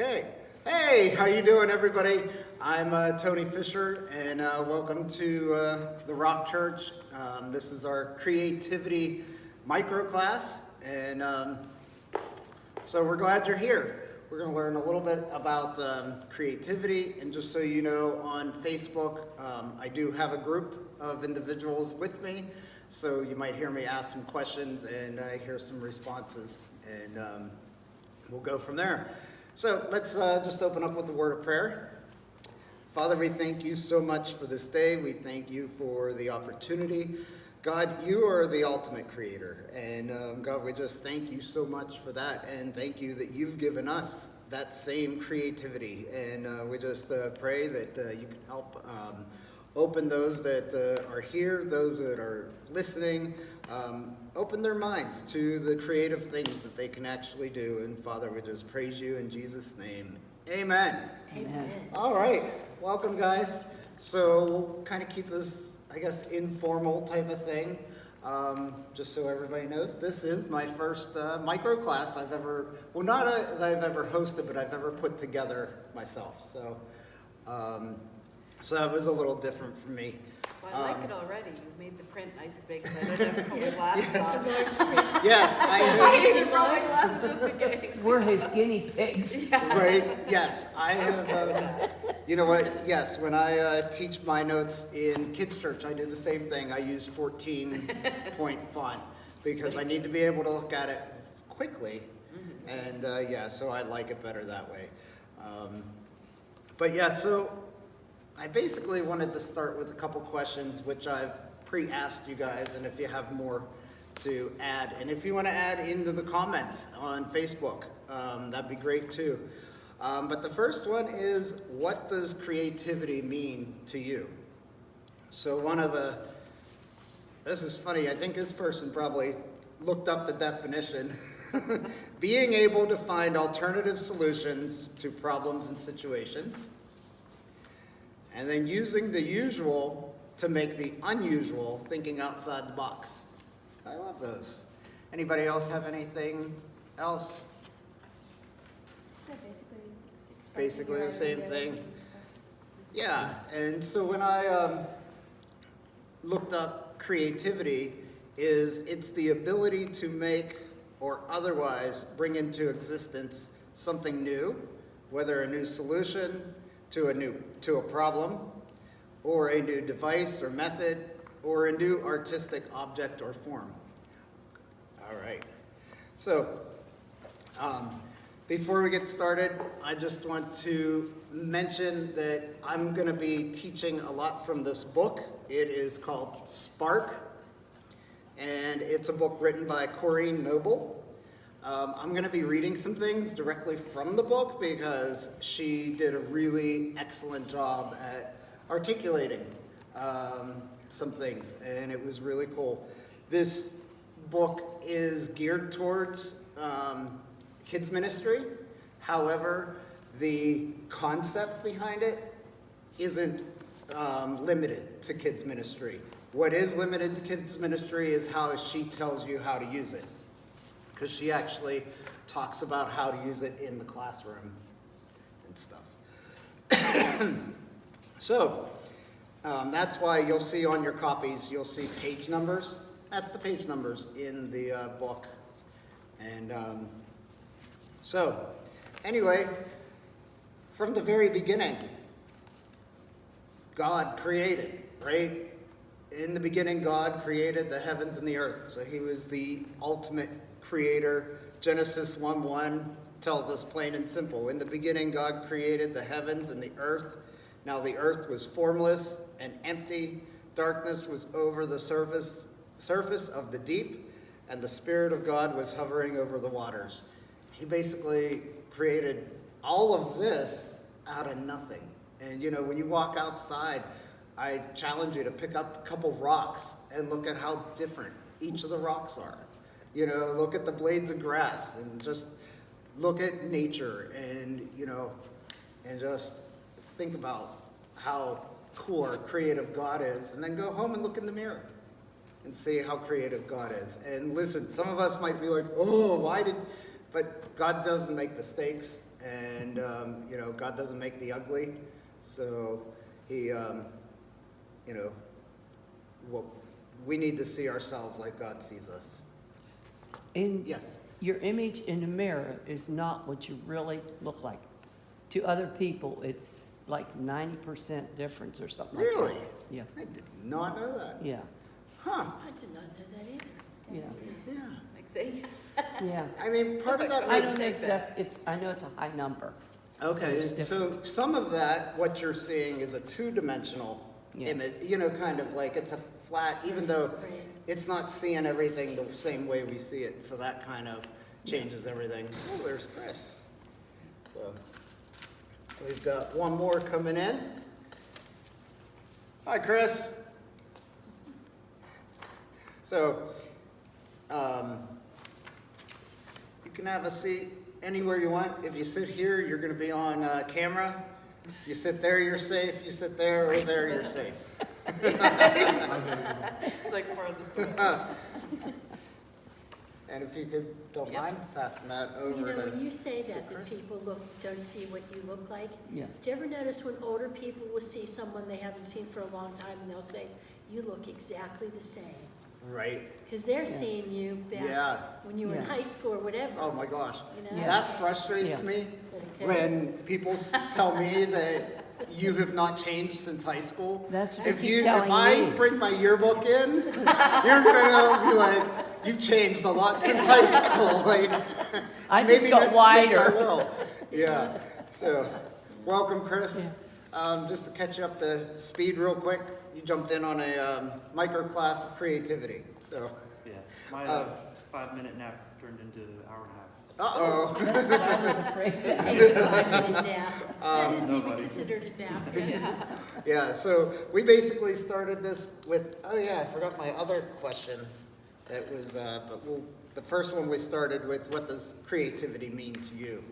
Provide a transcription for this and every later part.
Okay. Hey, how you doing, everybody? I'm Tony Fisher, and welcome to the Rock Church. This is our creativity microclass, and so we're glad you're here. We're going to learn a little bit about creativity, and just so you know, on Facebook, I do have a group of individuals with me, so you might hear me ask some questions and hear some responses, and we'll go from there. So let's just open up with a word of prayer. Father, we thank you so much for this day. We thank you for the opportunity. God, you are the ultimate creator. And God, we just thank you so much for that. And thank you that you've given us that same creativity. And we just pray that you can help open those that are here, those that are listening, open their minds to the creative things that they can actually do. And Father, we just praise you in Jesus' name. Amen. Amen. All right. Welcome, guys. So we'll kind of keep this, I guess, informal type of thing. Just so everybody knows, this is my first micro class I've ever, well, not that I've ever hosted, but I've ever put together myself. So that was a little different for me. Well, I like it already. You made the print nice and big, so I don't have to put my glasses on. Yes, I even brought my glasses just in case. We're his guinea pigs. Yeah. Right, yes, I have, you know what, yes, when I teach my notes in kids' church, I do the same thing. I use 14-point font because I need to be able to look at it quickly, and yeah, so I like it better that way. But yeah, so I basically wanted to start with a couple questions, which I've pre-asked you guys, and if you have more to add, and if you want to add into the comments on Facebook, that'd be great too. But the first one is, what does creativity mean to you? So this is funny, I think this person probably looked up the definition. Being able to find alternative solutions to problems and situations. And then using the usual to make the unusual, thinking outside the box. I love those. Anybody else have anything else? So Basically the same thing. and stuff. Yeah, and so when I looked up creativity, it's the ability to make or otherwise bring into existence something new, whether a new solution to a problem, or a new device or method, or a new artistic object or form. All right. So, before we get started, I just want to mention that I'm going to be teaching a lot from this book. It is called Spark, and it's a book written by Corinne Noble. I'm going to be reading some things directly from the book because she did a really excellent job at articulating some things, and it was really cool. This book is geared towards kids ministry. However, the concept behind it isn't limited to kids ministry. What is limited to kids ministry is how she tells you how to use it, because she actually talks about how to use it in the classroom and stuff. So that's why you'll see on your copies, you'll see page numbers. That's the page numbers in the book. And so anyway, from the very beginning, God created, right? In the beginning, God created the heavens and the earth. So he was the ultimate creator. Genesis 1:1 tells us plain and simple. In the beginning, God created the heavens and the earth. Now the earth was formless and empty. Darkness was over the surface of the deep, and the Spirit of God was hovering over the waters. He basically created all of this out of nothing. And you know, when you walk outside, I challenge you to pick up a couple of rocks and look at how different each of the rocks are. You know, look at the blades of grass and just look at nature, and you know, and just think about how cool our creative God is, and then go home and look in the mirror and see how creative God is. And listen, some of us might be like, oh, but God doesn't make mistakes. And, you know, God doesn't make the ugly, so he, you know, well, we need to see ourselves like God sees us. And Yes. your image in the mirror is not what you really look like. To other people, it's like 90% difference or something like that. Really? Yeah, I did not know that. yeah, Huh, I did not know that either. yeah, yeah. Like say, yeah. I mean, part of that I makes don't know exact, I know it's a high number. Okay, It's so some of that, what you're seeing is a two-dimensional Yeah. image, you know, kind of like it's a flat, even though Right. it's not seeing everything the same way we see it, so that kind of changes everything. Oh, there's Chris. So, we've got one more coming in. Hi, Chris. So, you can have a seat anywhere you want. If you sit here, you're going to be on camera. If you sit there, you're safe. You sit there or there, you're safe. it's like part of the story. And if you could, don't mind passing that You over know, when to. you say that Chris. people don't see what you look like, Yeah, do you ever notice when older people will see someone they haven't seen for a long time and they'll say, you look exactly the same? Right. Because they're Yeah. seeing you back Yeah. when you were in Yeah. high school or whatever. Oh my gosh. You know? Yeah. That frustrates Yeah. me Okay. when people tell me that you have not changed since high school. that's what If you keep if I telling me. bring my yearbook in, you're gonna be like, you've changed a lot since high school. Like, I just maybe got next week wider. I will. Yeah. So, welcome, Chris. Just to catch you up to speed real quick, you jumped in on a microclass of creativity. So, Yeah, my 5-minute nap turned into an hour and a half. uh-oh. That's what I was afraid to. Take a 5-minute nap. That isn't even Nobody. considered a nap. Yeah, so we basically started this with, oh yeah, I forgot my other question. That was, but the first one we started with, what does creativity mean to you?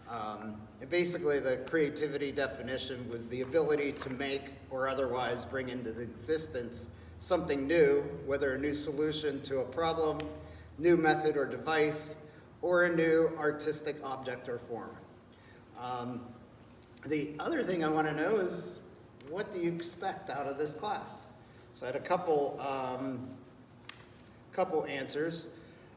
And basically the creativity definition was the ability to make or otherwise bring into existence something new, whether a new solution to a problem, new method or device, or a new artistic object or form. The other thing I want to know is, what do you expect out of this class? So I had a couple answers.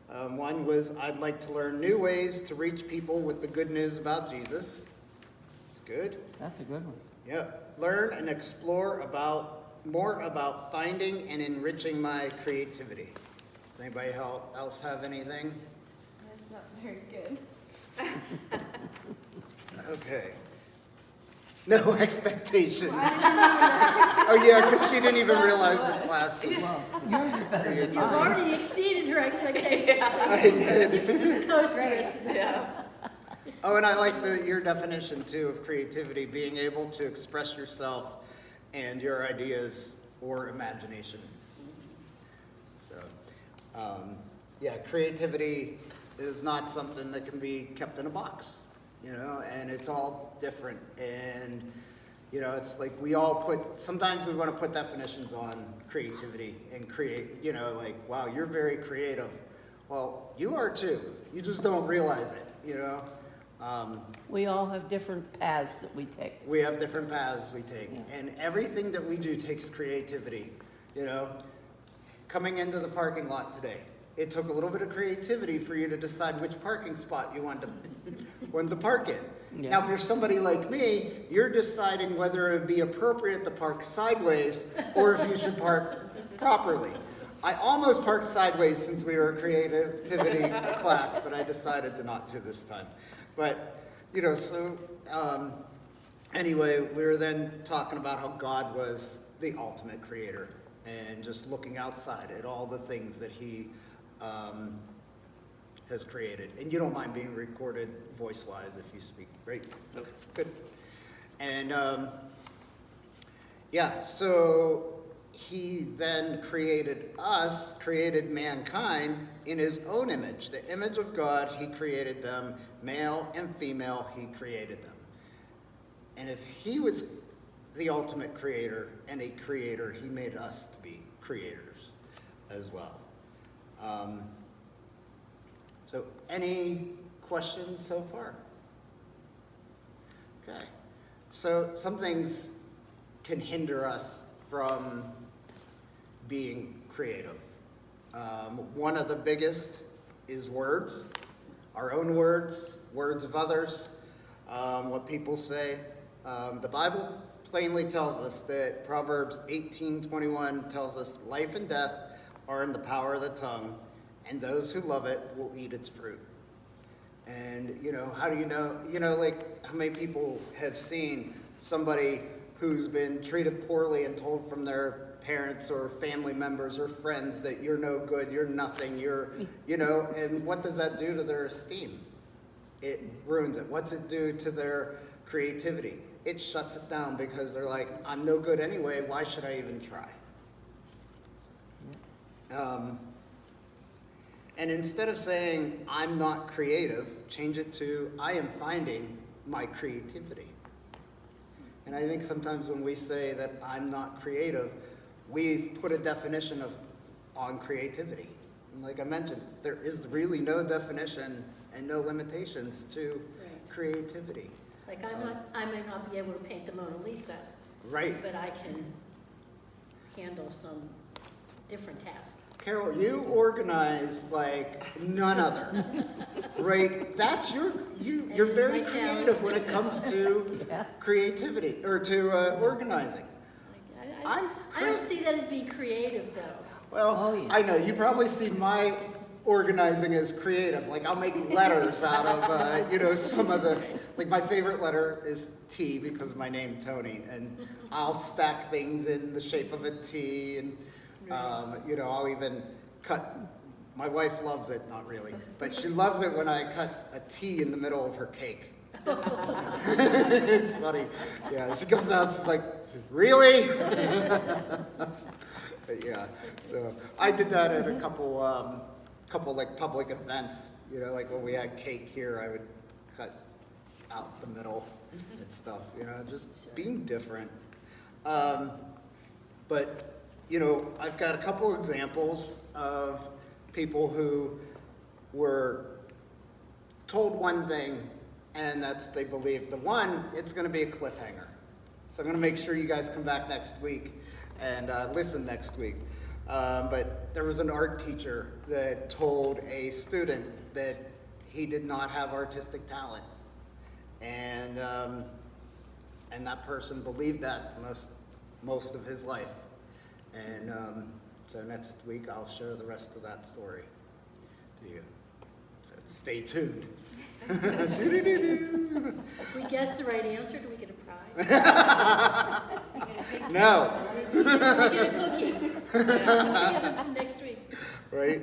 One was, I'd like to learn new ways to reach people with the good news about Jesus. That's good. That's a good one. Yep. Learn and explore more about finding and enriching my creativity. Does anybody else have anything? That's not very good. Okay. No expectation. Oh yeah, because she didn't even realize the class was. Well, yours is better than You've mine. already exceeded her expectations. I did. Just close to the rest of the Yeah. Oh, and I like your definition too of creativity, being able to express yourself and your ideas or imagination. So, yeah, creativity is not something that can be kept in a box, you know, and it's all different. And, you know, it's like sometimes we want to put definitions on creativity and create, you know, like, wow, you're very creative. Well, you are too. You just don't realize it, you know. We all have different paths that we take. We have different paths we take, Yeah. and everything that we do takes creativity, you know. Coming into the parking lot today, it took a little bit of creativity for you to decide which parking spot you wanted to park in. Yeah. Now, if you're somebody like me, you're deciding whether it would be appropriate to park sideways or if you should park properly. I almost parked sideways since we were a creativity class, but I decided to not to this time. But, you know, so anyway, we were then talking about how God was the ultimate creator and just looking outside at all the things that he has created. And you don't mind being recorded voice-wise if you speak, right? Okay, good. And yeah, so he then created mankind in his own image. The image of God, he created them, male and female, he created them. And if he was the ultimate creator and a creator, he made us to be creators as well. So any questions so far? Okay. So some things can hinder us from being creative. One of the biggest is words, our own words, words of others, what people say. The Bible plainly tells us that Proverbs 18:21 tells us life and death are in the power of the tongue, and those who love it will eat its fruit. And, how do you know, like how many people have seen somebody who's been treated poorly and told from their parents or family members or friends that you're no good, you're nothing, and what does that do to their esteem? It ruins it. What's it do to their creativity? It shuts it down because they're like, I'm no good anyway, why should I even try? And instead of saying, I'm not creative, change it to, I am finding my creativity. And I think sometimes when we say that I'm not creative, we've put a definition on creativity. And like I mentioned, there is really no definition and no limitations to creativity. Like I may not be able to paint the Mona Lisa, Right. but I can handle some different task. Carol, you organize like none other, right? That's you're is very my creative talent. when it comes to Yeah. creativity or to organizing. I don't see that as being creative, though. Well, Oh, yeah. I know, you probably see my organizing as creative. Like I'll make letters out of, some of the, like my favorite letter is T because of my name, Tony. And I'll stack things in the shape of a T and, I'll even cut, my wife loves it, not really, but she loves it when I cut a T in the middle of her cake. It's funny. Yeah, she comes out, she's like, really? But yeah, so I did that at a couple like public events, like when we had cake here, I would cut out the middle and stuff, just being different. But, I've got a couple examples of people who were told one thing and that's they believe. The one, it's going to be a cliffhanger. So I'm going to make sure you guys come back next week and listen next week. But there was an art teacher that told a student that he did not have artistic talent. And that person believed that most of his life. And so next week I'll share the rest of that story to you. So stay tuned. If we guess the right answer, do we get a prize? No. We get a cookie. See you next week. Right?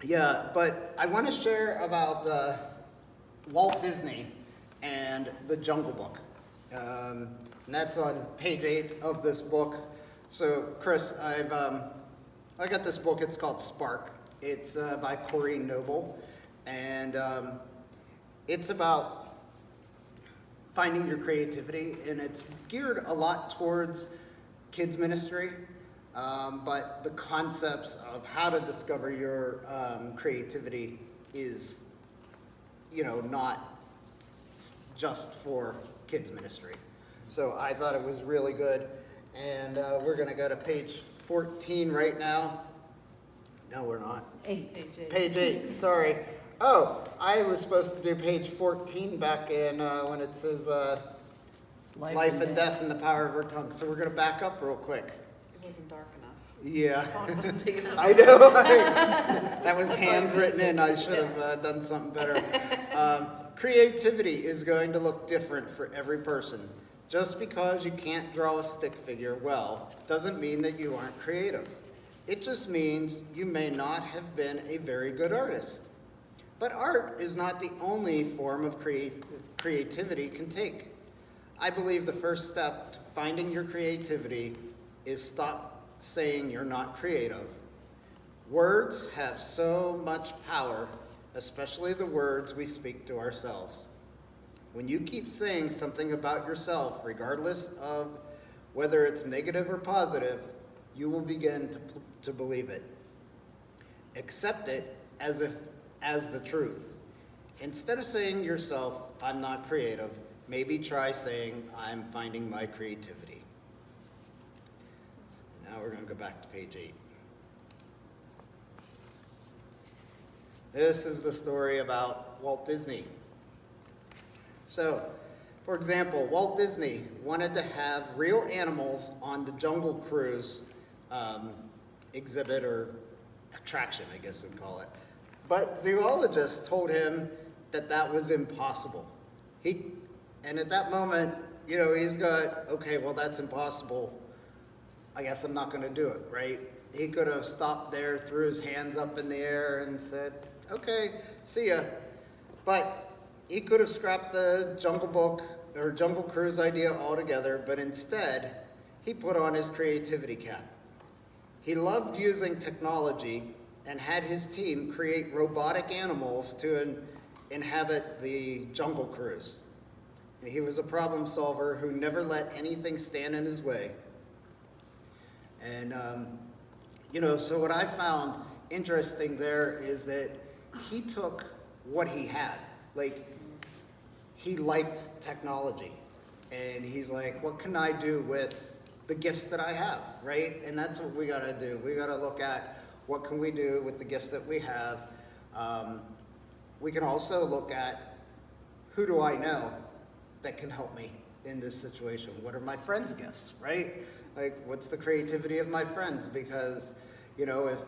Yeah, but I want to share about Walt Disney and the Jungle Book. And that's on page 8 of this book. So, Chris, I got this book. It's called Spark. It's by Corey Noble, and it's about finding your creativity, and it's geared a lot towards kids ministry, but the concepts of how to discover your creativity is, not just for kids ministry. So I thought it was really good, and we're going to go to page 14 right now. No, we're not. 8. Page 8, sorry. Oh, I was supposed to do page 14 back in when it says life and death in the power of our tongue. So we're going to back up real quick. It wasn't dark enough. Yeah. Font wasn't big enough. I know. That was handwritten in. I should have done something better. Creativity is going to look different for every person. Just because you can't draw a stick figure well doesn't mean that you aren't creative. It just means you may not have been a very good artist. But art is not the only form of creativity can take. I believe the first step to finding your creativity is stop saying you're not creative. Words have so much power, especially the words we speak to ourselves. When you keep saying something about yourself, regardless of whether it's negative or positive, you will begin to believe it. Accept it as the truth. instead of saying yourself, I'm not creative, maybe try saying, I'm finding my creativity. Now we're going to go back to page 8. This is the story about Walt Disney. So, for example, Walt Disney wanted to have real animals on the Jungle Cruise exhibit or attraction, I guess we'd call it. But zoologists told him that that was impossible. And at that moment, he's got, okay, well, that's impossible. I guess I'm not going to do it, right? He could have stopped there, threw his hands up in the air and said, okay, see ya. But he could have scrapped the Jungle Book or Jungle Cruise idea altogether, but instead, he put on his creativity cap. He loved using technology and had his team create robotic animals to inhabit the Jungle Cruise. He was a problem solver who never let anything stand in his way. And, so what I found interesting there is that he took what he had. Like, he liked technology. And he's like, what can I do with the gifts that I have, right? And that's what we gotta do. We gotta look at what can we do with the gifts that we have. We can also look at who do I know that can help me in this situation? What are my friends' gifts, right? Like, what's the creativity of my friends? Because, if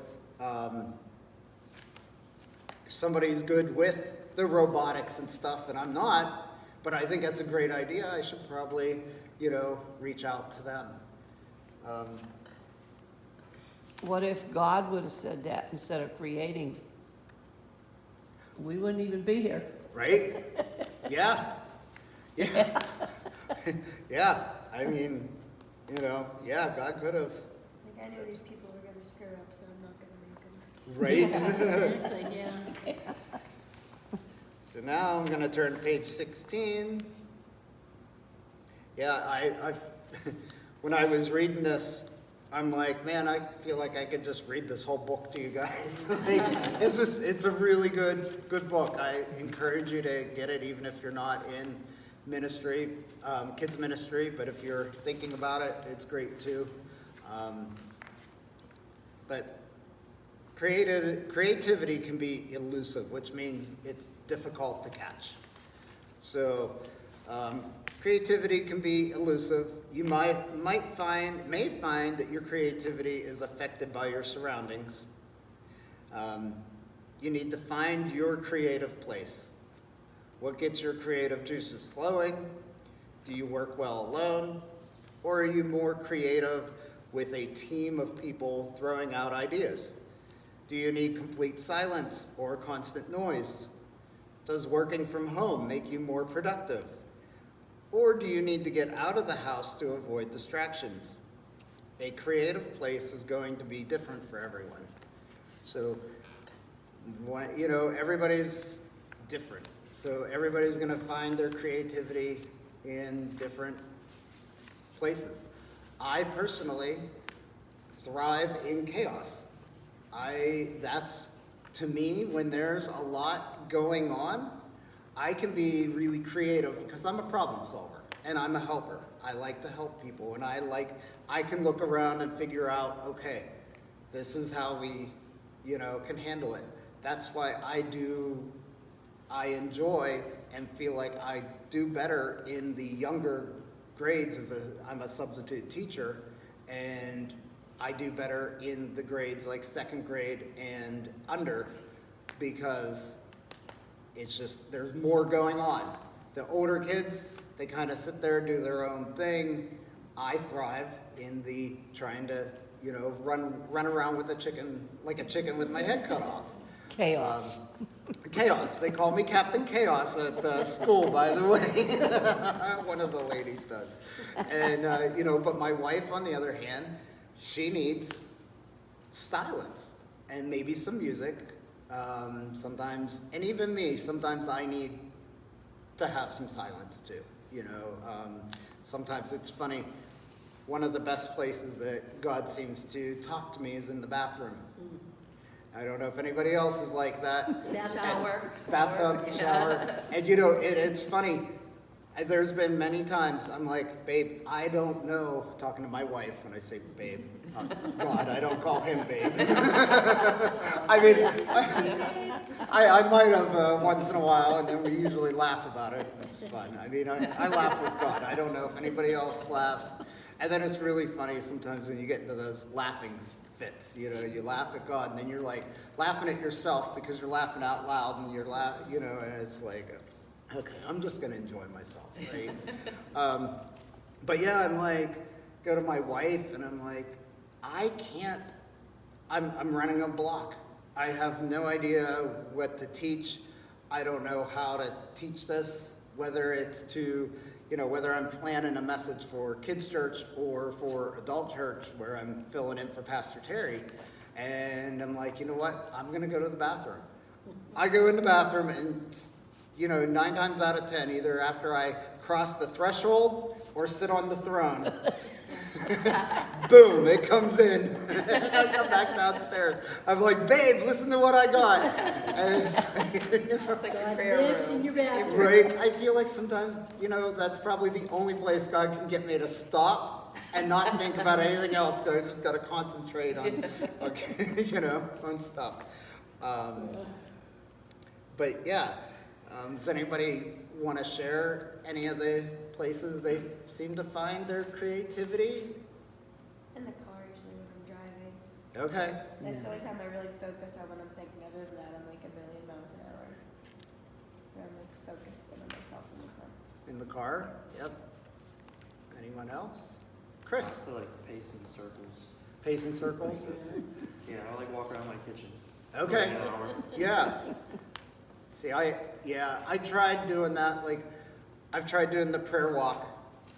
somebody's good with the robotics and stuff and I'm not, but I think that's a great idea, I should probably, reach out to them. What if God would have said that instead of creating? We wouldn't even be here. Right? Yeah. Yeah. Yeah. I mean, God could have. Like, I know these people are gonna screw up, so I'm not gonna make them. Right? Exactly, yeah. So now I'm going to turn to page 16. Yeah, I when I was reading this, I'm like, man, I feel like I could just read this whole book to you guys. It's a really good book. I encourage you to get it, even if you're not in ministry, kids ministry, but if you're thinking about it, it's great too. But creativity can be elusive, which means it's difficult to catch. So creativity can be elusive. You may find that your creativity is affected by your surroundings. You need to find your creative place. What gets your creative juices flowing? Do you work well alone? Or are you more creative with a team of people throwing out ideas? Do you need complete silence or constant noise? Does working from home make you more productive? Or do you need to get out of the house to avoid distractions? A creative place is going to be different for everyone. So, everybody's different. So everybody's going to find their creativity in different places. I personally thrive in chaos. That's, to me, when there's a lot going on, I can be really creative because I'm a problem solver and I'm a helper. I like to help people and I can look around and figure out, okay, this is how we, can handle it. That's why I enjoy and feel like I do better in the younger grades I'm a substitute teacher, and I do better in the grades like second grade and under because it's just, there's more going on. The older kids, they kind of sit there, do their own thing. I thrive in the trying to, run around with a chicken, like a chicken with my head cut off. Chaos. Chaos. They call me Captain Chaos at school, by the way. One of the ladies does. And, but my wife, on the other hand, she needs silence and maybe some music sometimes. And even me, sometimes I need to have some silence too. Sometimes it's funny. One of the best places that God seems to talk to me is in the bathroom. I don't know if anybody else is like that. Shower. Bathtub, Yeah. shower. And you know, it's funny. There's been many times I'm like, babe, I don't know, talking to my wife when I say babe. Oh, God, I don't call him babe. I mean, I might have once in a while, and then we usually laugh about it. It's fun. I mean, I laugh with God. I don't know if anybody else laughs. And then it's really funny sometimes when you get into those laughing fits. You know, you laugh at God, and then you're like laughing at yourself because you're laughing out loud, and you're you know, and it's like, okay, I'm just gonna enjoy myself, right? But yeah, I'm like, go to my wife, and I'm like, I can't. I'm running a block. I have no idea what to teach. I don't know how to teach this, whether it's to, you know, whether I'm planning a message for kids' church or for adult church where I'm filling in for Pastor Terry. And I'm like, you know what? I'm going to go to the bathroom. I go in the bathroom and, you know, 9 times out of 10, either after I cross the threshold or sit on the throne, boom, it comes in. I come back downstairs. I'm like, babe, listen to what I got. And it's like, you know, It's like a God prayer lives room. in your bathroom. right? I feel like sometimes, you know, that's probably the only place God can get me to stop and not think about anything else. I just got to concentrate on, okay, you know, on stuff. But yeah, does anybody want to share any of the places they seem to find their creativity? In the car, usually when I'm driving. Okay. That's the only time I really focus on when I'm thinking. Other than that, I'm like a million miles an hour. Where I'm like focused in on myself in the car. In the car? Yep. Anyone else? Chris, I feel like pacing circles. pacing circles? Yeah, I like walk around my kitchen. Okay. For an hour. Yeah. See, I tried doing that. Like, I've tried doing the prayer walk,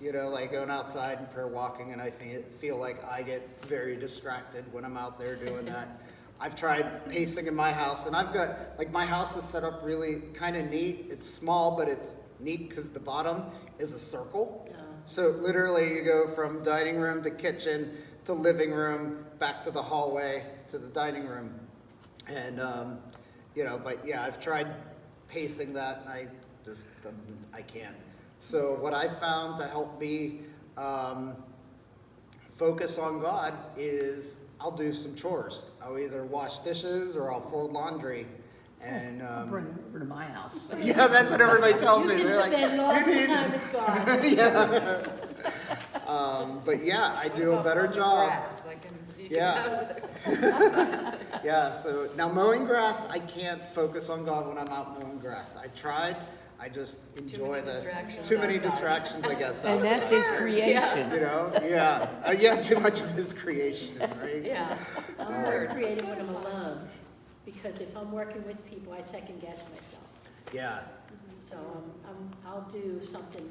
you know, like going outside and prayer walking, and I feel like I get very distracted when I'm out there doing that. I've tried pacing in my house, and I've got, like, my house is set up really kind of neat. It's small, but it's neat because the bottom is a circle. So literally you go from dining room to kitchen to living room, back to the hallway to the dining room. And, you know, but yeah, I've tried pacing that, and I just, I can't. So what I found to help me focus on God is I'll do some chores. I'll either wash dishes or I'll fold laundry. And I'll bring it over to my house. yeah, that's what everybody tells You me. can They're like, spend lots "You of need-" time with God. yeah. But yeah, I do a What better about job. grass? You can Yeah. have Yeah, so now mowing grass, I can't focus on God when I'm out mowing grass. I tried, I just enjoy many distractions too many outside. distractions, I guess. And that's outside. his creation. You know, yeah, yeah, too much of his creation, right? Yeah. I'm more creative when I'm alone, because if I'm working with people, I second guess myself. Yeah, So I'll do something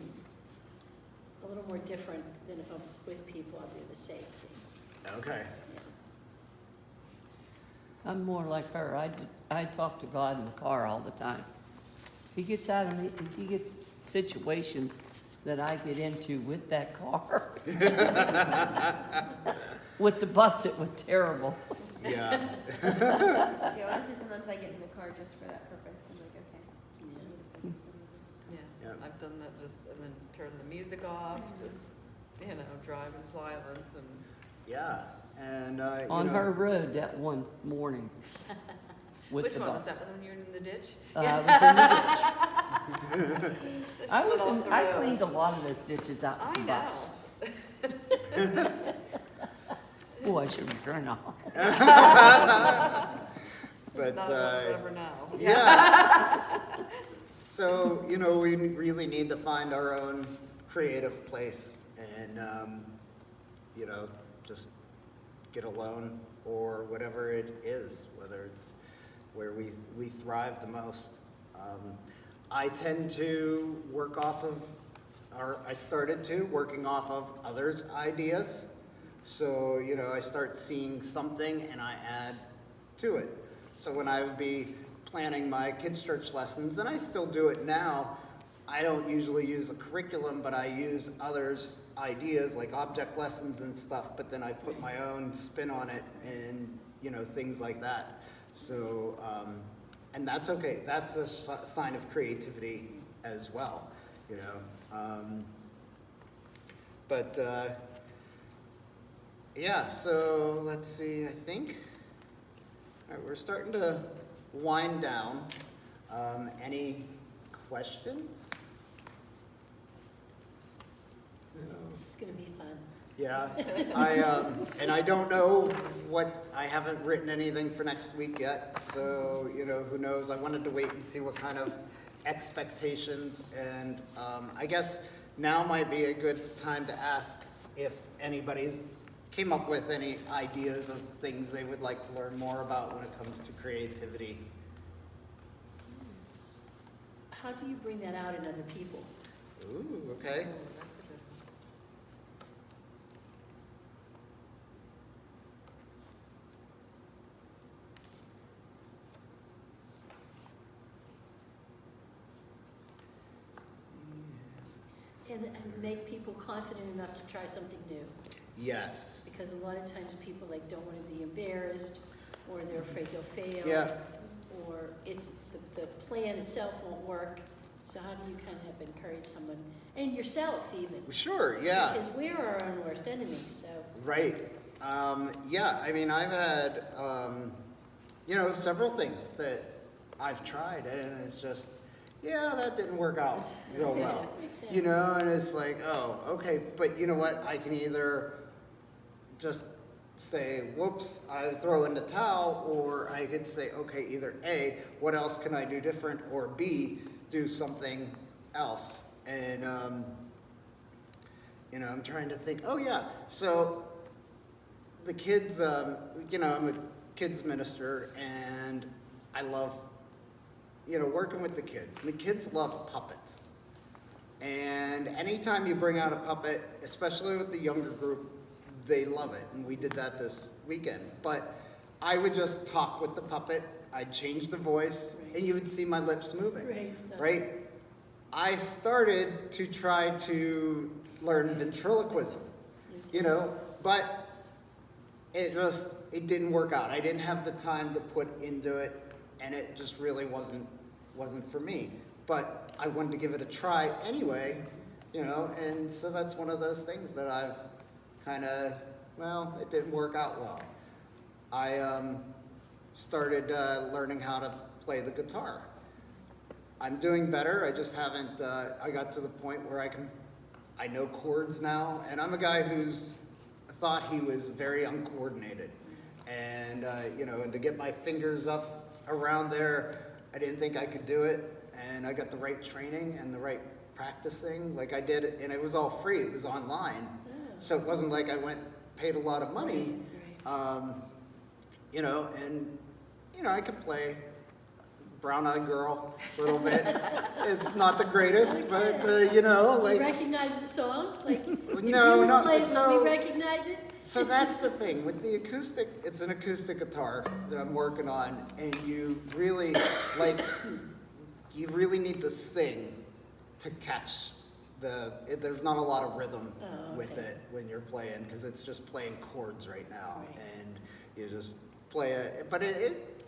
a little more different than if I'm with people, I'll do the safe thing. okay. I'm more like her. I talk to God in the car all the time. He gets out of me, he gets situations that I get into with that car. With the bus, it was terrible. Yeah, Yeah, honestly, sometimes I get in the car just for that purpose. I'm like, okay, I need to focus on this. Yeah, Yeah. I've done that just, and then turn the music off, just, you know, drive in silence and. yeah, and, you On know, her road that one morning. With Which the one, bus. was that when you were in the ditch? I was in the ditch. Just I slid was off in, the I road. cleaned a lot of those ditches out I with the know. bus. Oh, I should have turned off. but, Not much clever now. yeah. So, you know, we really need to find our own creative place and, you know, just get alone or whatever it is, whether it's where we thrive the most. I tend to work off of, or I started to, working off of others' ideas. So, you know, I start seeing something and I add to it. So when I would be planning my kids' church lessons, and I still do it now, I don't usually use a curriculum, but I use others' ideas like object lessons and stuff, but then I put my own spin on it and, you know, things like that. So, and that's okay. That's a sign of creativity as well, you know. But yeah, so let's see, I think, all right, we're starting to wind down. Any questions? This is gonna be fun. Yeah, and I don't know what, I haven't written anything for next week yet, so, you know, who knows? I wanted to wait and see what kind of expectations, and I guess now might be a good time to ask if anybody's came up with any ideas of things they would like to learn more about when it comes to creativity. How do you bring that out in other people? Ooh, okay. Oh, that's a good one. And make people confident enough to try something new. Yes. Because a lot of times people like don't want to be embarrassed, or they're afraid they'll fail. Yeah. Or it's, the plan itself won't work. So how do you kind of encourage someone, and yourself even? Sure, yeah. Because we're our own worst enemies, so. Right. Yeah, I mean, I've had, you know, several things that I've tried, and it's just, yeah, that didn't work out real well. Exactly. You know, and it's like, oh, okay, but you know what? I can either just say, whoops, I throw in the towel, or I could say, okay, either A, what else can I do different, or B, do something else. And, you know, I'm trying to think, oh yeah, so the kids, you know, I'm a kids minister, and I love, you know, working with the kids. And the kids love puppets. And anytime you bring out a puppet, especially with the younger group, they love it. And we did that this weekend. But I would just talk with the puppet, I'd change the voice, and you would see my lips moving. Right? I started to try to learn ventriloquism, you know, but it didn't work out. I didn't have the time to put into it, and it just really wasn't for me. But I wanted to give it a try anyway, you know, and so that's one of those things that I've kind of, well, it didn't work out well. I started learning how to play the guitar. I'm doing better, I just haven't, I got to the point where I know chords now, and I'm a guy who's thought he was very uncoordinated. And, you know, and to get my fingers up around there, I didn't think I could do it. And I got the right training and the right practicing, like I did, and it was all free, it was online. So it wasn't like I paid a lot of money, you know, and, you know, I could play Brown Eyed Girl a little bit. It's not the greatest, but, you know, like. You recognize the song? Like, no, not, we so. recognize it? So that's the thing, with the acoustic, it's an acoustic guitar that I'm working on, and you really, like, you really need to sing to catch there's not a lot of rhythm with it when you're playing, because it's just playing chords right now, and you just play it, but you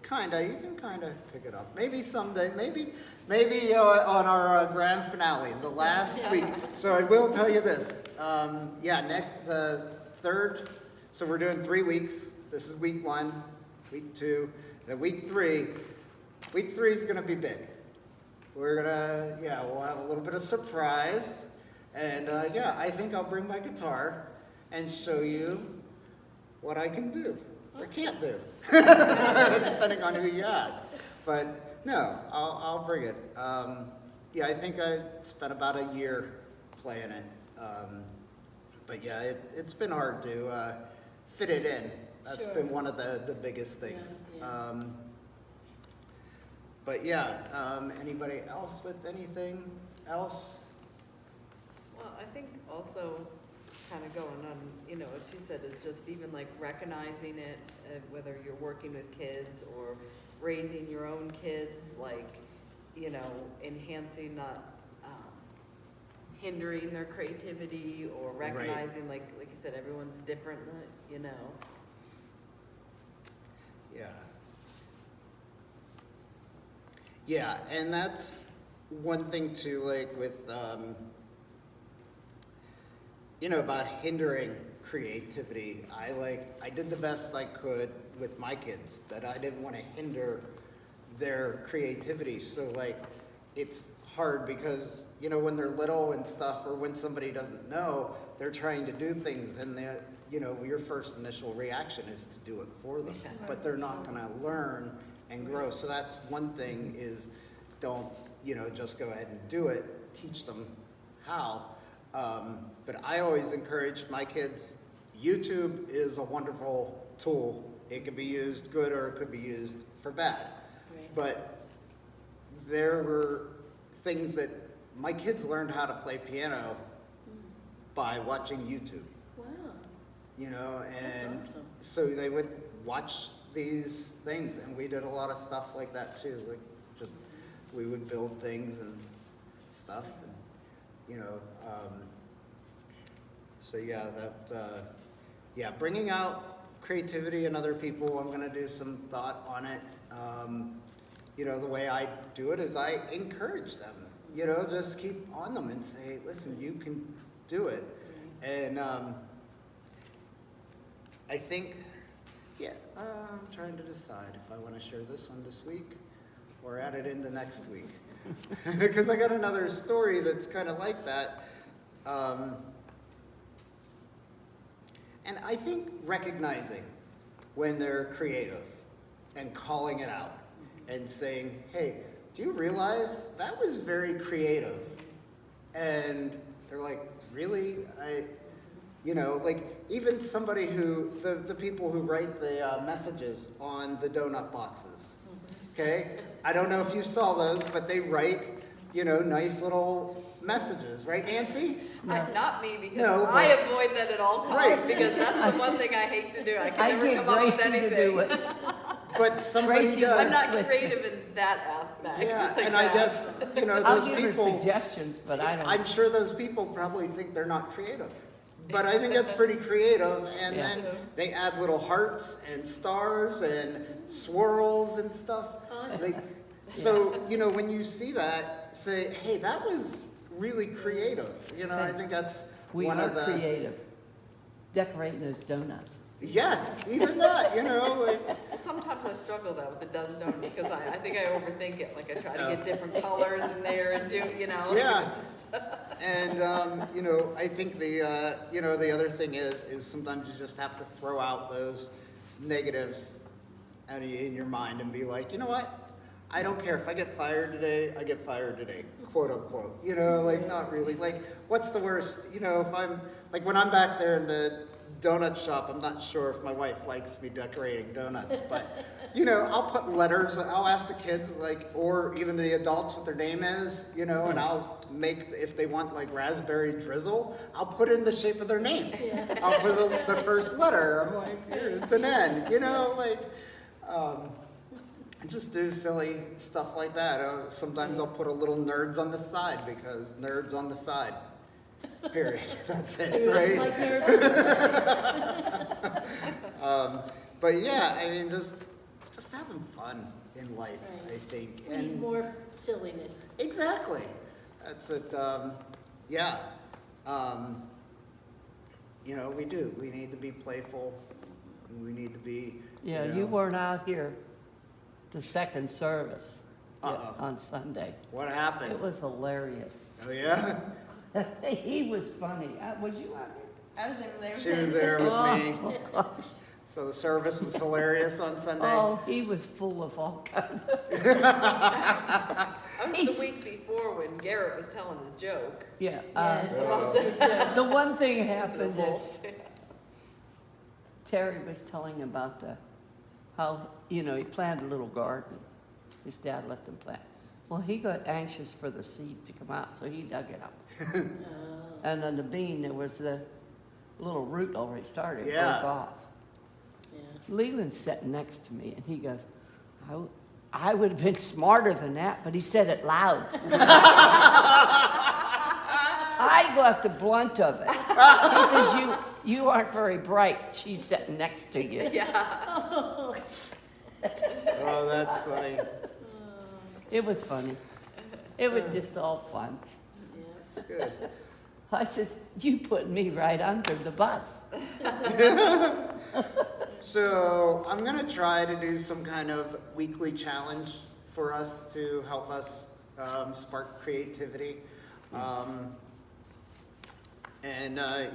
can kind of pick it up. Maybe someday, maybe on our grand finale, the last week. So I will tell you this, the third, so we're doing 3 weeks. This is week 1, week 2, then week 3. Week 3 is gonna be big. We're gonna, we'll have a little bit of surprise. And I think I'll bring my guitar and show you what I can do, or can't do, depending on who you ask. But no, I'll bring it. I think I spent about a year playing it. But yeah, it's been hard to fit it in. That's been one of the biggest things. But anybody else with anything else? Well, I think also kind of going on, you know, what she said is just even like recognizing it, whether you're working with kids or raising your own kids, like, you know, enhancing, not hindering their creativity, or recognizing, like you said, everyone's different, you know. Yeah. Yeah, and that's one thing too, like with, about hindering creativity. I did the best I could with my kids, that I didn't want to hinder their creativity. So like, it's hard because, when they're little and stuff, or when somebody doesn't know, they're trying to do things and your first initial reaction is to do it for them, but they're not gonna learn and grow. So that's one thing is don't, just go ahead and do it, teach them how. But I always encourage my kids, YouTube is a wonderful tool. It could be used good or it could be used for bad. Right. But there were things that my kids learned how to play piano by watching YouTube, Wow, and that's awesome. so they would watch these things, and we did a lot of stuff like that too. Like just we would build things and stuff, and so yeah, that bringing out creativity in other people. I'm gonna do some thought on it. The way I do it is I encourage them. Just keep on them and say, listen, you can do it. And I think, I'm trying to decide if I want to share this one this week or add it into next week. Because I got another story that's kind of like that. And I think recognizing when they're creative and calling it out and saying, hey, do you realize that was very creative? And they're like, really? Even somebody who, the people who write the messages on the donut boxes, okay? I don't know if you saw those, but they write, nice little messages, right, Nancy? Not me, because No, I but- avoid that at all costs, Right. because that's the one thing I hate to do. I can never get come up with Gracie to do anything. it. But somebody Tracy, does. I'm not creative in that aspect. Yeah, like and I that. guess, I'll those give her people, suggestions, but I don't. I'm sure those people probably think they're not creative. But I think that's pretty creative, and Yeah. then they add little hearts and stars and swirls and stuff. Awesome. Like, so, when you see that, say, hey, that was really creative. I think that's We one are of the... creative. Decorating those donuts. Yes, even that, like, Sometimes I struggle though with the dozen donuts, because I think I overthink it. Like I try to Oh. get different colors in there and do, like, Yeah. it's just- And, I think the other thing is sometimes you just have to throw out those negatives out in your mind and be like, you know what? I don't care if I get fired today, I get fired today, quote unquote. Not really. Like, what's the worst? If I'm, like when I'm back there in the donut shop, I'm not sure if my wife likes me decorating donuts, but, I'll put letters, I'll ask the kids, or even the adults what their name is, and I'll make, if they want like raspberry drizzle, I'll put it in the shape of their name. I'll put the first letter, I'm like, here, it's an N, just do silly stuff like that. Sometimes I'll put a little nerds on the side because nerds on the side. Period. That's it, right? Like yours. But yeah, I mean, just having fun in life, Right. I think. We need more silliness. Exactly. That's it. Yeah. We do. We need to be playful. We need to be. Yeah, you weren't out here the second service Uh-oh. on Sunday. What happened? It was hilarious. Oh yeah. He was funny. Was you out I was over there. She was there with me. here? Oh, So the service was hilarious on Sunday. oh, he was full of all kinds of. I was the week before when Garrett was telling his joke. Yeah. Yes, Oh. that's good job. The one thing He's happened is gonna Terry was telling about how, he planted a little garden. His dad let him plant. Well, he got anxious for the seed to come out, so he dug it up. Oh. And on the bean, there was the little root already started, it Yeah. broke off. Yeah. Leland's sitting next to me, and he goes, I would have been smarter than that, but he said it loud. I got the blunt of it. He says, you aren't very bright. She's sitting next to you. Yeah. Oh, that's funny. It was funny. It was just all fun. Yeah. It's good. I says, you put me right under the bus. So I'm gonna try to do some kind of weekly challenge for us to help us spark creativity. You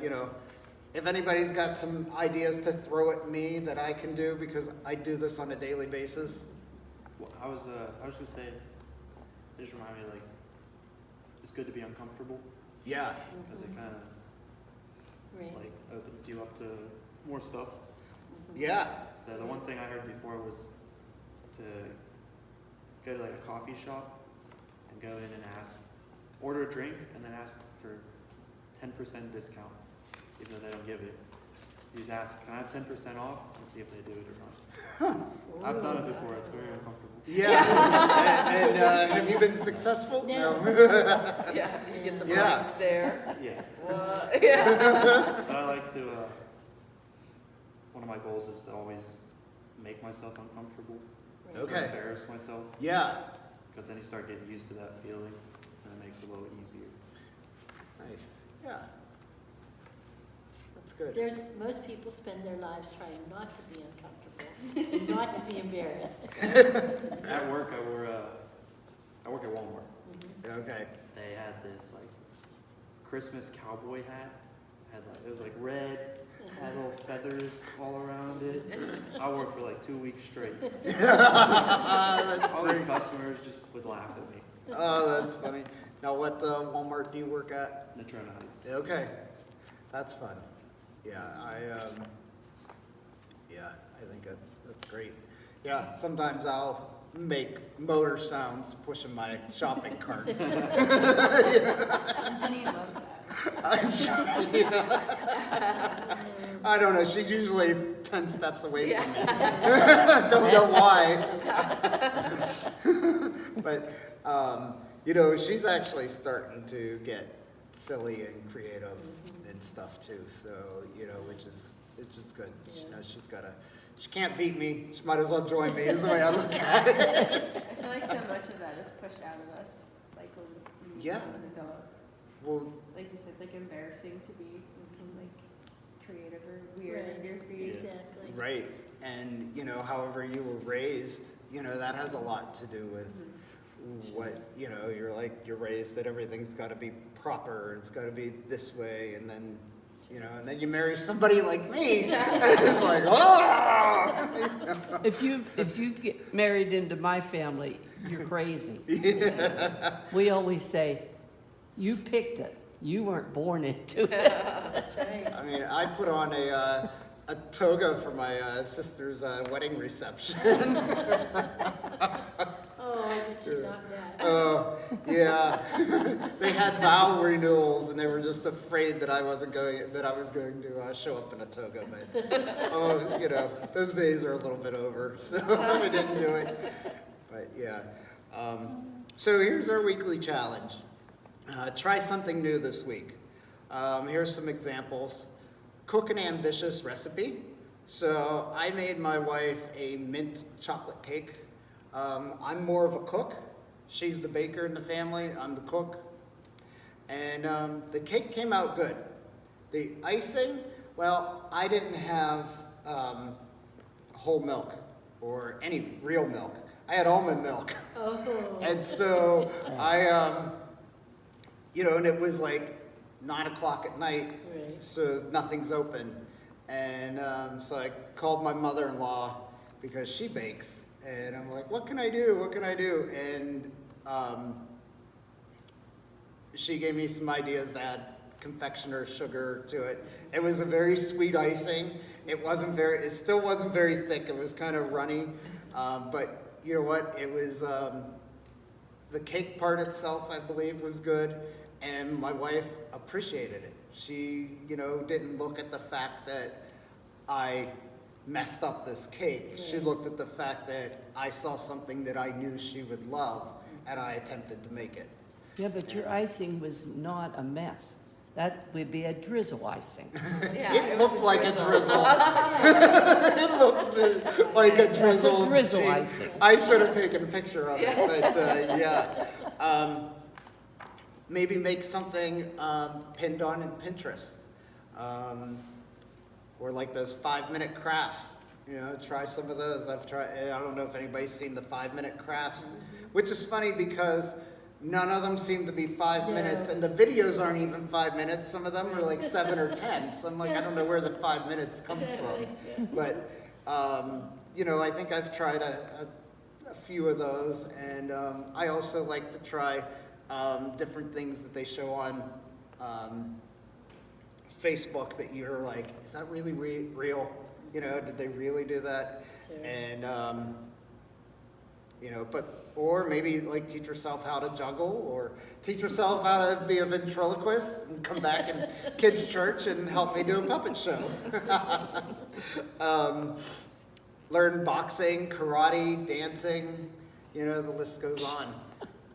know, if anybody's got some ideas to throw at me that I can do, because I do this on a daily basis. Well, I was gonna say, it just reminded me, like, it's good to be uncomfortable, Yeah, because it kind of, Right. like, opens you up to more stuff. yeah, So the one thing I heard before was to go to like a coffee shop and go in and order a drink and then ask for 10% discount, even though they don't give it. You just ask, can I have 10% off, and see if they do it or not. I've done it before, it's very uncomfortable. yeah. And have you been successful? No. Yeah, you get the Yeah. blank stare. Yeah, What? Yeah. but I like to, one of my goals is to always make myself uncomfortable, Right. Okay. embarrass myself, Yeah, because then you start getting used to that feeling, and it makes it a little easier. nice, yeah. That's good. Most people spend their lives trying not to be uncomfortable, not to be embarrassed. At work, I work at Walmart. Okay. They had this like Christmas cowboy hat. It was like red, had little feathers all around it. I wore it for like 2 weeks straight. That's All these great. customers just would laugh at me. Oh, that's funny. Now, what Walmart do you work at? Natrona Heights. Okay, that's fun. Yeah, I think that's great. Yeah, sometimes I'll make motor sounds pushing my shopping cart. Janine loves that. I'm sorry, yeah. I don't know, she's usually 10 steps away from me. Don't know why. But, you know, she's actually starting to get silly and creative and stuff too, so, you know, which is good. She Yeah. knows she can't beat me, she might as well join me, is the way I look at it. I feel like so much of that is pushed out of us, like when we Yeah. become an adult. Well, Like you said, it's like embarrassing to be like creative or weird Right. in your feet. Exactly. right, and, you know, however you were raised, you know, that has a lot to do with what, you know, you're raised that everything's gotta be proper, it's gotta be this way, and then, you know, and then you marry somebody like me, and it's like, oh! If you get married into my family, you're crazy. We always say, you picked it. You weren't born into it. That's right. I mean, I put on a toga for my sister's wedding reception. Oh, I bet you got that. Oh, yeah. They had vow renewals, and they were just afraid that I was going to show up in a toga. But oh, you know, those days are a little bit over, so I didn't do it. But yeah. So here's our weekly challenge. Try something new this week. Here's some examples. Cook an ambitious recipe. So I made my wife a mint chocolate cake. I'm more of a cook. She's the baker in the family. I'm the cook. And the cake came out good. The icing, well, I didn't have whole milk or any real milk. I had almond milk. Oh. And so you know, and it was like 9 o'clock at night, Right. so nothing's open. And so I called my mother-in-law because she bakes. And I'm like, what can I do? What can I do? And she gave me some ideas to add confectioner's sugar to it. It was a very sweet icing. It still wasn't very thick. It was kind of runny. But you know what? It was, the cake part itself, I believe, was good. And my wife appreciated it. She, you know, didn't look at the fact that I messed up this cake. She Yeah. looked at the fact that I saw something that I knew she would love, and I attempted to make it. Yeah, but your icing was not a mess. That would be a drizzle icing. Yeah, It was looked like a drizzle. It looked like a drizzle. drizzle Gee, icing. I should have taken a picture of it, but yeah. Maybe make something pinned on in Pinterest. Or like those 5-minute crafts. Try some of those. I don't know if anybody's seen the 5-minute crafts, which is funny because none of them seem to be 5 minutes, and the videos aren't even 5 minutes. Some of them are like 7 or 10. So I'm like, I don't know where the 5 minutes come from. But, I think I've tried a few of those, and I also like to try different things that they show on Facebook that you're like, is that really real? Did they really do that? Sure. And, or maybe like teach yourself how to juggle, or teach yourself how to be a ventriloquist and come back in kids' church and help me do a puppet show. Learn boxing, karate, dancing, the list goes on.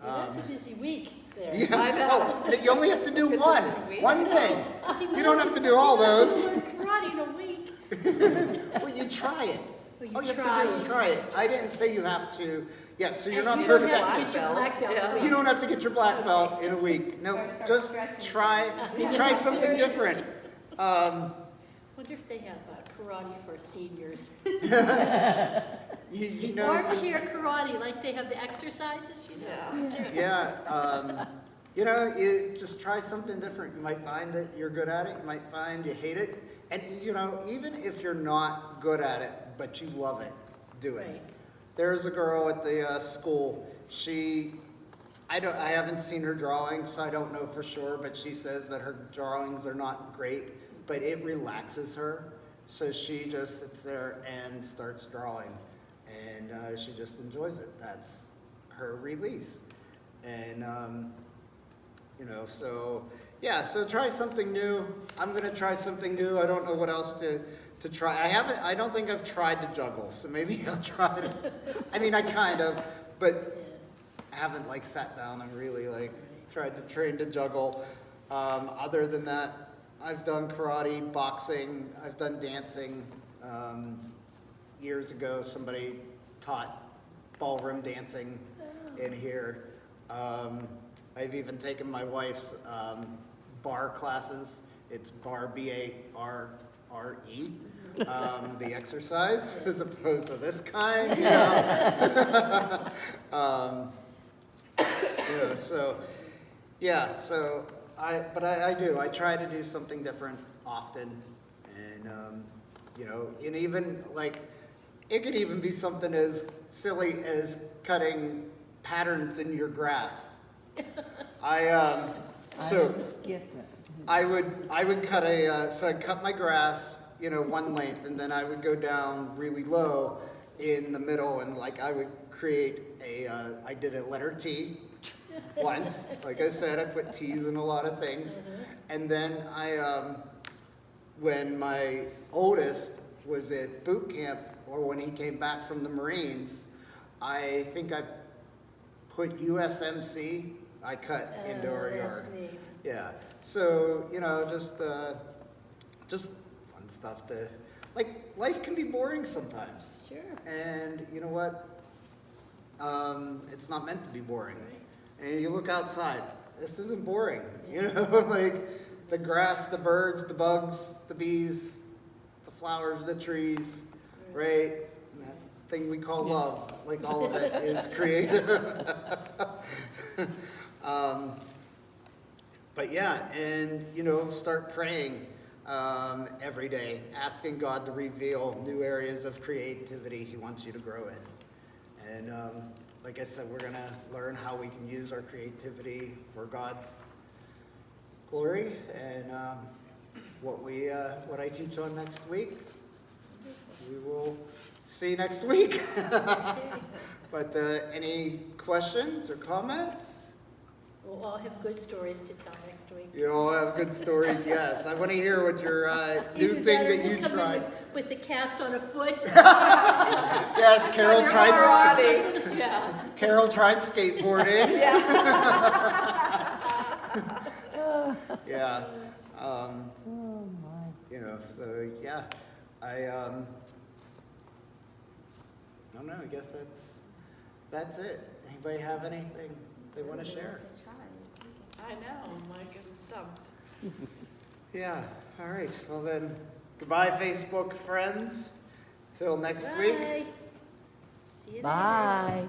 Well, that's a busy week there. Yeah, I know. oh, you only have to do Fit this one, in a week. one thing. You don't have to do all those. Karate in a week. Well, you try it. Well, All you you have to do is try it. I didn't say you have to, so you're not You don't perfect. have to get your black belt. Yeah. You don't have to get your black belt in a week. No, Or start just stretching. try something Serious. different. Wonder if they have karate for seniors. You know, Armchair karate, like they have the exercises, Yeah. you just try something different. You might find that you're good at it. You might find you hate it. And, even if you're not good at it, but you love it, do it. Right. There's a girl at the school. I haven't seen her drawings, so I don't know for sure, but she says that her drawings are not great, but it relaxes her. So she just sits there and starts drawing, and she just enjoys it. That's her release. And, so try something new. I'm going to try something new. I don't know what else to try. I don't think I've tried to juggle, so maybe I'll try it. I mean, I kind of, but I haven't sat down and really tried to train to juggle. Other than that, I've done karate, boxing, I've done dancing. Years ago, somebody taught ballroom dancing in here. I've even taken my wife's bar classes. It's bar, B-A-R-R-E, the exercise, as opposed to this kind, I try to do something different often, and, and even it could even be something as silly as cutting patterns in your grass. I don't get that. I would cut I'd cut my grass, one length, and then I would go down really low in the middle, and I would create I did a letter T once. Like I said, I put T's in a lot of things. And then when my oldest was at boot camp, or when he came back from the Marines, I think I put USMC, I cut into our yard. That's neat. Yeah, so, just fun stuff to, life can be boring sometimes. Sure. And you know what? It's not meant to be boring. And you look outside, this isn't boring. The grass, the birds, the bugs, the bees, the flowers, the trees, right? And that thing we call love, all of it is creative. But yeah, and start praying every day, asking God to reveal new areas of creativity He wants you to grow in. And like I said, we're going to learn how we can use our creativity for God's glory, and what I teach on next week, we will see next week. But any questions or comments? We'll all have good stories to tell next week. You all have good stories, yes. I want to hear what your new Either thing that or that we'll you come in tried. With the cast on a foot. Yes, Carol tried. Karate, yeah. Carol tried skateboarding. Yeah. Yeah. So, yeah, I don't know, I guess that's it. Anybody have anything they want to share? To try. I know, I'm like, I'm stumped. Yeah, all right, well then, goodbye, Facebook friends. Till next week. Bye. See you later. Bye.